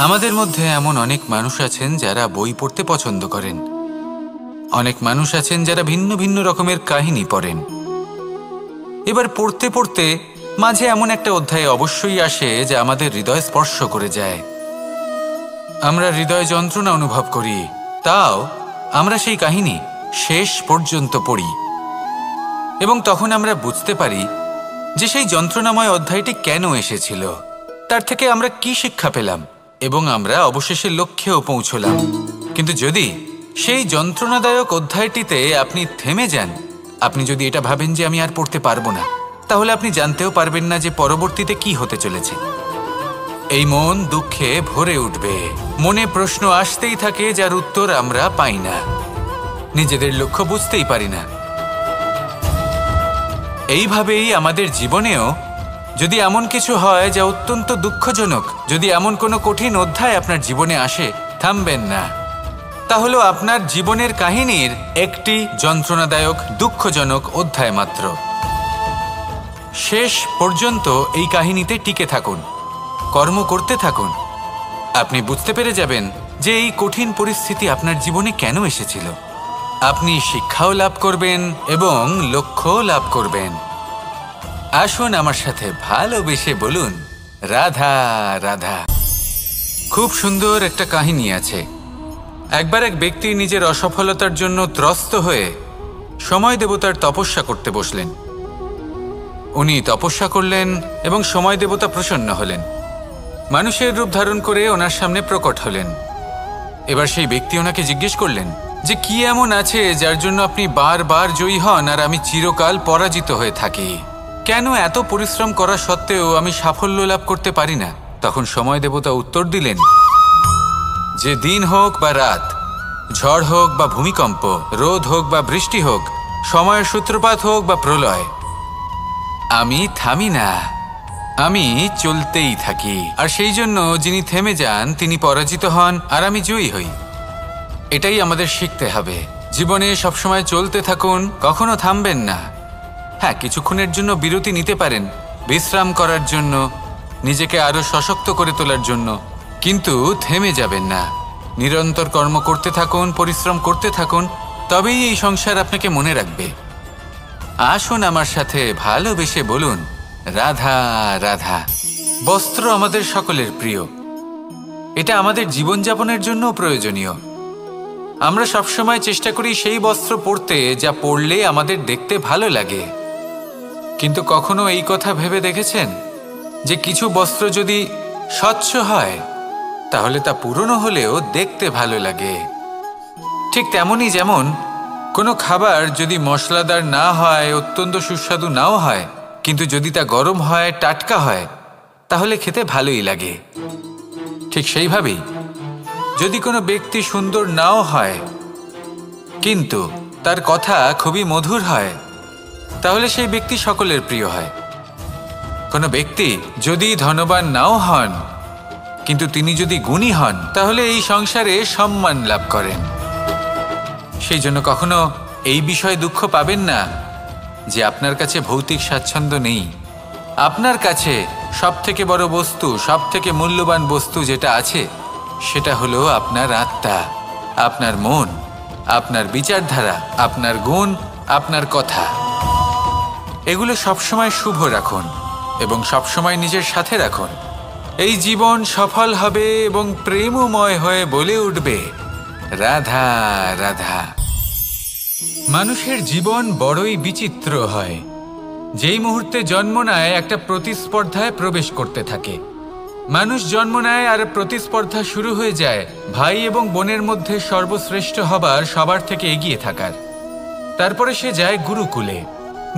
আমাদের মধ্যে এমন অনেক মানুষ আছেন যারা বই পড়তে পছন্দ করেন। অনেক মানুষ আছেন যারা ভিন্ন ভিন্ন রকমের কাহিনী পড়েন। এবার পড়তে পড়তে মাঝে এমন একটা অধ্যায় অবশ্যই আসে যা আমাদের হৃদয় স্পর্শ করে যায়। আমরা হৃদয় যন্ত্রণা অনুভব করি, তাও আমরা সেই কাহিনী শেষ পর্যন্ত পড়ি এবং তখন আমরা বুঝতে পারি যে সেই যন্ত্রণাময় অধ্যায়টি কেন এসেছিল, তার থেকে আমরা কি শিক্ষা পেলাম এবং আমরা অবশেষে লক্ষ্যেও পৌঁছলাম। কিন্তু যদি সেই যন্ত্রণাদায়ক অধ্যায়টিতে আপনি থেমে যান, আপনি যদি এটা ভাবেন যে আমি আর পড়তে পারবো না, তাহলে আপনি জানতেও পারবেন না যে পরবর্তীতে কি হতে চলেছে। এই মন দুঃখে ভরে উঠবে, মনে প্রশ্ন আসতেই থাকে যার উত্তর আমরা পাই না, নিজেদের লক্ষ্য বুঝতেই পারি না। এইভাবেই আমাদের জীবনেও যদি এমন কিছু হয় যা অত্যন্ত দুঃখজনক, যদি এমন কোনো কঠিন অধ্যায় আপনার জীবনে আসে, থামবেন না। তাহলে আপনার জীবনের কাহিনীর একটি যন্ত্রণাদায়ক দুঃখজনক অধ্যায় মাত্র। শেষ পর্যন্ত এই কাহিনীতে টিকে থাকুন, কর্ম করতে থাকুন। আপনি বুঝতে পেরে যাবেন যে এই কঠিন পরিস্থিতি আপনার জীবনে কেন এসেছিল। আপনি শিক্ষাও লাভ করবেন এবং লক্ষ্যও লাভ করবেন। আসুন আমার সাথে ভালোবেসে বলুন, রাধা রাধা। খুব সুন্দর একটা কাহিনী আছে। একবার এক ব্যক্তি নিজের অসফলতার জন্য ত্রস্ত হয়ে সময় দেবতার তপস্যা করতে বসলেন। উনি তপস্যা করলেন এবং সময় দেবতা প্রসন্ন হলেন, মানুষের রূপ ধারণ করে ওনার সামনে প্রকট হলেন। এবার সেই ব্যক্তি ওনাকে জিজ্ঞেস করলেন যে কি এমন আছে যার জন্য আপনি বারবার জয়ী হন আর আমি চিরকাল পরাজিত হয়ে থাকি? কেন এত পরিশ্রম করা সত্ত্বেও আমি সাফল্য লাভ করতে পারি না? তখন সময় দেবতা উত্তর দিলেন যে দিন হোক বা রাত, ঝড় হোক বা ভূমিকম্প, রোদ হোক বা বৃষ্টি হোক, সময়ের সূত্রপাত হোক বা প্রলয়, আমি থামি না, আমি চলতেই থাকি। আর সেই জন্য যিনি থেমে যান তিনি পরাজিত হন আর আমি জয়ী হই। এটাই আমাদের শিখতে হবে। জীবনে সবসময় চলতে থাকুন, কখনো থামবেন না। হ্যাঁ, কিছুক্ষণের জন্য বিরতি নিতে পারেন, বিশ্রাম করার জন্য, নিজেকে আরো সশক্ত করে তোলার জন্য, কিন্তু থেমে যাবেন না। নিরন্তর কর্ম করতে থাকুন, পরিশ্রম করতে থাকুন, তবেই এই সংসার আপনাকে মনে রাখবে। আসুন আমার সাথে ভালোবেসে বলুন, রাধা রাধা। বস্ত্র আমাদের সকলের প্রিয়, এটা আমাদের জীবনযাপনের জন্য প্রয়োজনীয়। আমরা সবসময় চেষ্টা করি সেই বস্ত্র পরতে যা পরলে আমাদের দেখতে ভালো লাগে। কিন্তু কখনো এই কথা ভেবে দেখেছেন যে কিছু বস্ত্র যদি স্বচ্ছ হয় তাহলে তা পুরনো হলেও দেখতে ভালো লাগে? ঠিক তেমনই যেমন কোনো খাবার যদি মশলাদার না হয়, অত্যন্ত সুস্বাদু নাও হয়, কিন্তু যদি তা গরম হয়, টাটকা হয়, তাহলে খেতে ভালোই লাগে। ঠিক সেইভাবেই যদি কোনো ব্যক্তি সুন্দর নাও হয় কিন্তু তার কথা খুবই মধুর হয়, তাহলে সেই ব্যক্তি সকলের প্রিয় হয়। কোনো ব্যক্তি যদি ধনবান নাও হন কিন্তু তিনি যদি গুণী হন, তাহলে এই সংসারে সম্মান লাভ করেন। সেই জন্য কখনো এই বিষয়ে দুঃখ পাবেন না যে আপনার কাছে ভৌতিক স্বাচ্ছন্দ্য নেই। আপনার কাছে সবথেকে বড় বস্তু, সবথেকে মূল্যবান বস্তু যেটা আছে সেটা হলো আপনার আত্মা, আপনার মন, আপনার বিচারধারা, আপনার গুণ, আপনার কথা। এগুলো সবসময় শুভ রাখুন এবং সবসময় নিজের সাথে রাখুন। এই জীবন সফল হবে এবং প্রেমময় হয়ে বলে উঠবে, রাধা রাধা। মানুষের জীবন বড়ই বিচিত্র হয়। যেই মুহূর্তে জন্ম নেয় একটা প্রতিস্পর্ধায় প্রবেশ করতে থাকে। মানুষ জন্ম নেয় আর প্রতিস্পর্ধা শুরু হয়ে যায় ভাই এবং বোনের মধ্যে সর্বশ্রেষ্ঠ হবার, সবার থেকে এগিয়ে থাকার। তারপরে সে যায় গুরুকুলে,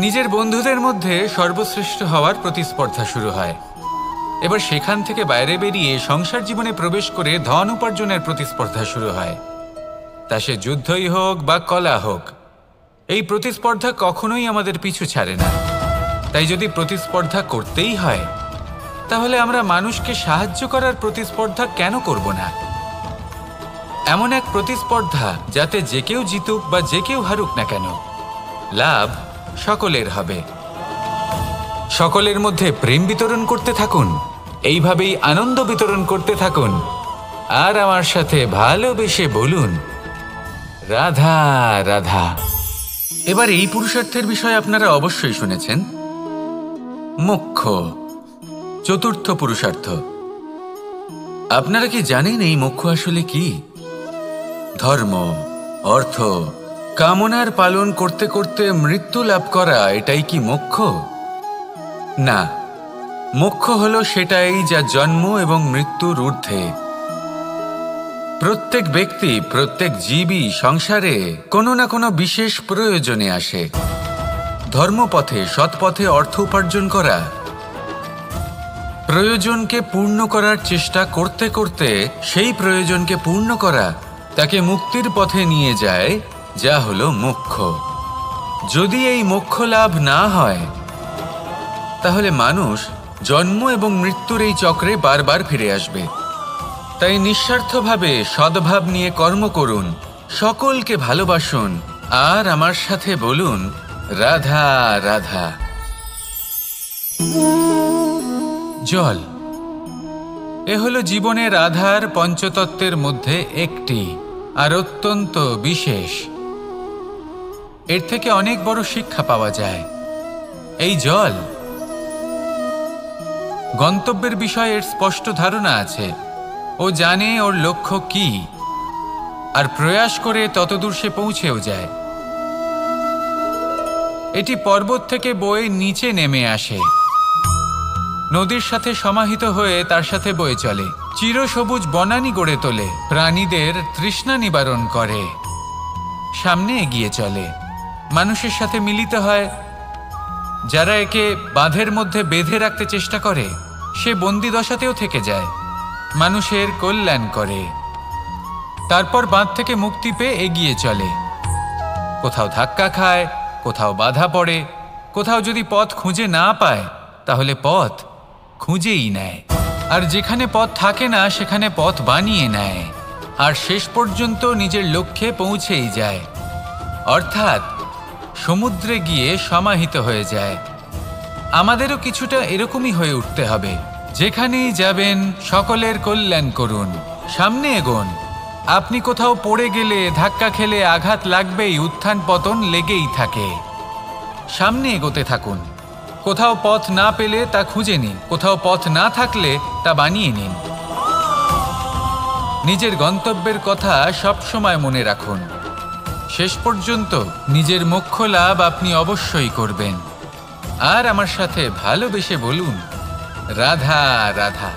নিজের বন্ধুদের মধ্যে সর্বশ্রেষ্ঠ হওয়ার প্রতিস্পর্ধা শুরু হয়। এবার সেখান থেকে বাইরে বেরিয়ে সংসার জীবনে প্রবেশ করে ধন উপার্জনের প্রতিস্পর্ধা শুরু হয়। তা সে যুদ্ধই হোক বা কলা হোক, এই প্রতিস্পর্ধা কখনোই আমাদের পিছু ছাড়ে না। তাই যদি প্রতিস্পর্ধা করতেই হয় তাহলে আমরা মানুষকে সাহায্য করার প্রতিস্পর্ধা কেন করব না? এমন এক প্রতিস্পর্ধা যাতে যে কেউ জিতুক বা যে কেউ হারুক না কেন, লাভ সকলের হবে। সকলের মধ্যে প্রেম বিতরণ করতে থাকুন, এইভাবেই আনন্দ বিতরণ করতে থাকুন, আর আমার সাথে ভালোবেসে বলুন, রাধা রাধা। এবার এই পুরুষার্থের বিষয়ে আপনারা অবশ্যই শুনেছেন, মোক্ষ, চতুর্থ পুরুষার্থ। আপনারা কি জানেন এই মোক্ষ আসলে কি? ধর্ম, অর্থ, কামনার পালন করতে করতে মৃত্যু লাভ করা, এটাই কি মোক্ষ? না, মোক্ষ হলো সেটাই যা জন্ম এবং মৃত্যুর ঊর্ধ্বে। প্রত্যেক ব্যক্তি, প্রত্যেক জীবই সংসারে কোনো না কোনো বিশেষ প্রয়োজনে আসে। ধর্মপথে, সৎপথে অর্থ উপার্জন করা, প্রয়োজনকে পূর্ণ করার চেষ্টা করতে করতে সেই প্রয়োজনকে পূর্ণ করা তাকে মুক্তির পথে নিয়ে যায়, যা হলো মোক্ষ। যদি এই মোক্ষ লাভ না হয়, তাহলে মানুষ জন্ম এবং মৃত্যুর এই চক্রে বারবার ফিরে আসবে। তাই নিঃস্বার্থভাবে সদ্ভাব নিয়ে কর্ম করুন, সকলকে ভালোবাসুন, আর আমার সাথে বলুন, রাধা রাধা। জল, এ হলো জীবনের আধার পঞ্চতত্ত্বের মধ্যে একটি, আর অত্যন্ত বিশেষ। এর থেকে অনেক বড় শিক্ষা পাওয়া যায়। এই জল, গন্তব্যের বিষয়ে এর স্পষ্ট ধারণা আছে। ও জানে ওর লক্ষ্য কি, আর প্রয়াস করে ততদূর সে পৌঁছেও যায়। এটি পর্বত থেকে বয়ে নিচে নেমে আসে, নদীর সাথে সমাহিত হয়ে তার সাথে বয়ে চলে, চিরসবুজ বনানী গড়ে তোলে, প্রাণীদের তৃষ্ণা নিবারণ করে, সামনে এগিয়ে চলে, মানুষের সাথে মিলিত হয়। যারা একে বাঁধের মধ্যে বেঁধে রাখতে চেষ্টা করে, সে বন্দি দশাতেও থেকে যায়, মানুষের কল্যাণ করে। তারপর বাঁধ থেকে মুক্তি পেয়ে এগিয়ে চলে, কোথাও ধাক্কা খায়, কোথাও বাধা পড়ে, কোথাও যদি পথ খুঁজে না পায়, তাহলে পথ খুঁজেই নেয়, আর যেখানে পথ থাকে না সেখানে পথ বানিয়ে নেয়, আর শেষ পর্যন্ত নিজের লক্ষ্যে পৌঁছেই যায়, অর্থাৎ সমুদ্রে গিয়ে সমাহিত হয়ে যায়। আমাদেরও কিছুটা এরকমই হয়ে উঠতে হবে। যেখানেই যাবেন সকলের কল্যাণ করুন, সামনে এগোন। আপনি কোথাও পড়ে গেলে, ধাক্কা খেলে আঘাত লাগবেই, উত্থান পতন লেগেই থাকে। সামনে এগোতে থাকুন। কোথাও পথ না পেলে তা খুঁজে নিন, কোথাও পথ না থাকলে তা বানিয়ে নিন। নিজের গন্তব্যের কথা সবসময় মনে রাখুন। শেষ পর্যন্ত নিজের মোক্ষ লাভ আপনি অবশ্যই করবেন। আর আমার সাথে ভালোবেসে বলুন, রাধা রাধা।